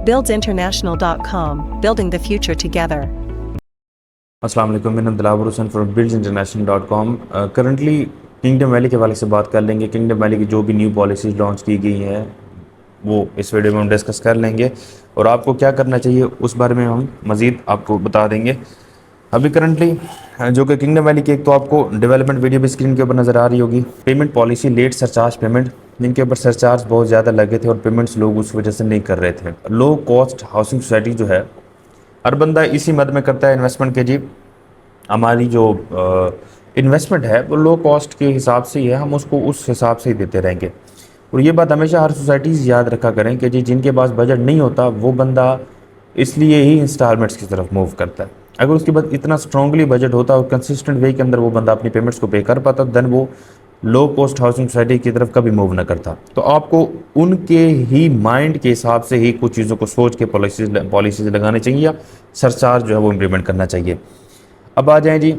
BuildsInternational.com, building the future together. अस्सलाम वालेकुम, मेरा नाम Dilawar Hussain from buildsinternational.com। Currently kingdom valley के हवाले से बात कर लेंगे। किंगडम वैली की जो भी न्यू पॉलिसीज़ लॉन्च की गई हैं वो इस वीडियो में हम डिस्कस कर लेंगे और आपको क्या करना चाहिए उस बारे में हम मज़ीद आपको बता देंगे। अभी करंटली जो कि किंगडम वैली की एक तो आपको डेवलपमेंट वीडियो भी स्क्रीन के ऊपर नज़र आ रही होगी। Payment policy late surcharge payment, जिनके ऊपर सरचार्ज बहुत ज़्यादा लगे थे और पेमेंट्स लोग उस वजह से नहीं कर रहे थे। लो कॉस्ट हाउसिंग सोसाइटी जो है, हर बंदा इसी मद में करता है इन्वेस्टमेंट के जी। हमारी जो इन्वेस्टमेंट है वो लो कॉस्ट के हिसाब से ही है, हम उसको उस हिसाब से ही देते रहेंगे। और ये बात हमेशा हर सोसाइटीज़ याद रखा करें कि जी जिनके पास बजट नहीं होता वो बंदा इसलिए ही इंस्टॉलमेंट्स की तरफ मूव करता है। अगर उसके पास इतना स्ट्रांगली बजट होता और कंसिस्टेंट वे के अंदर वो बंदा अपनी पेमेंट्स को पे कर पाता, देन वो लो कॉस्ट हाउसिंग सोसाइटी की तरफ कभी मूव ना करता। तो आपको उनके ही माइंड के हिसाब से ही कुछ चीज़ों को सोच के पॉलिसीज़ लगानी चाहिए या सरचार्ज जो है वो इम्प्लीमेंट करना चाहिए। अब आ जाएँ जी,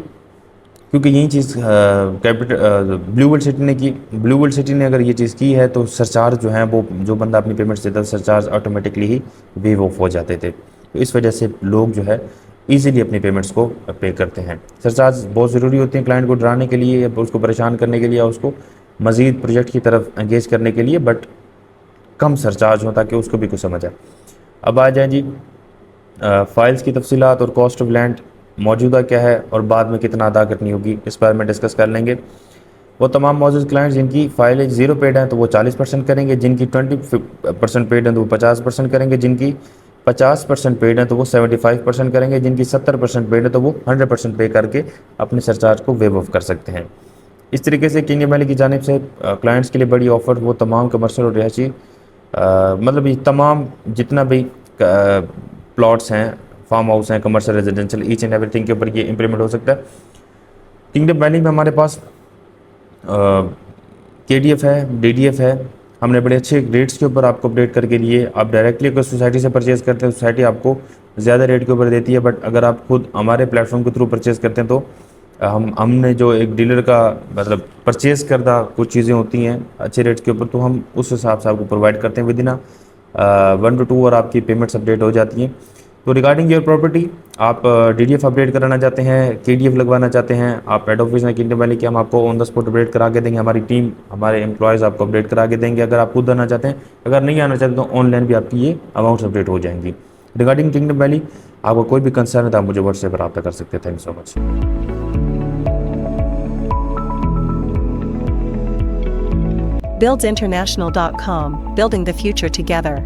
क्योंकि यही चीज़ ब्लू वर्ल्ड सिटी ने की। ब्लू वर्ल्ड सिटी ने अगर ये चीज़ की है तो सरचार्ज जो है वो जो बंदा अपनी पेमेंट्स देता है surcharge automatically he wave of हो जाते थे। तो इस वजह से लोग जो है ईज़िली अपनी पेमेंट्स को पे करते हैं। सरचार्ज बहुत ज़रूरी होते हैं क्लाइंट को डराने के लिए या उसको परेशान करने के लिए या उसको मज़ीद प्रोजेक्ट की तरफ एंगेज करने के लिए, बट कम सरचार्ज हो ताकि उसको भी कुछ समझ आए। अब आ जाए जी फाइल्स की तफसीलात और कॉस्ट ऑफ लैंड मौजूदा क्या है और बाद में कितना अदा करनी होगी, इस बारे में डिस्कस कर लेंगे। वो तमाम मौजूद क्लाइंट्स जिनकी फाइलें 0 पेड हैं तो वो 40% करेंगे, जिनकी 20% पेड हैं तो वो 50% करेंगे, जिनकी 50% पेड हैं तो वो 75% करेंगे, जिनकी 70% पेड है तो वो 100% पे करके अपने सरचार्ज को वेव ऑफ कर सकते हैं। इस तरीके से किंगडम वैली की जानिब से क्लाइंट्स के लिए बड़ी ऑफ़र, वो तमाम कमर्शियल और रिहायशी मतलब ये तमाम जितना भी प्लॉट्स हैं, फार्म हाउस हैं, commercial, residential, each and everything के ऊपर ये इंप्लीमेंट हो सकता है। किंगडम वैली में हमारे पास KDF है, DDF है। हमने बड़े अच्छे रेट्स के ऊपर आपको अपडेट करके लिए। आप डायरेक्टली अगर सोसाइटी से परचेज़ करते हैं सोसाइटी आपको ज़्यादा रेट के ऊपर देती है, बट अगर आप खुद हमारे प्लेटफॉर्म के थ्रू परचेज़ करते हैं तो हमने जो एक डीलर का मतलब परचेज़ करदा कुछ चीज़ें होती हैं अच्छे रेट्स के ऊपर, तो हम उस हिसाब से आपको प्रोवाइड करते हैं। विदिन 1 to 2 और आपकी पेमेंट्स अपडेट हो जाती हैं। तो रिगार्डिंग योर प्रॉपर्टी, आप DDF अपडेट कराना चाहते हैं, KDF लगवाना चाहते हैं, आप हेड ऑफिस में किंगडम वैली के, हम आपको ऑन द स्पॉट अपडेट करा के देंगे। हमारी टीम, हमारे एम्प्लॉयज़ आपको अपडेट करा के देंगे। अगर आप खुद आना चाहते हैं, अगर नहीं आना चाहते तो ऑनलाइन भी आपकी ये अमाउंट्स अपडेट हो जाएंगी। रिगार्डिंग किंगडम वैली आपको कोई भी कंसर्न है तो आप मुझे व्हाट्सएप पर रब्ता कर सकते हैं। Thank you so much. BuildsInternational.com, building the future together.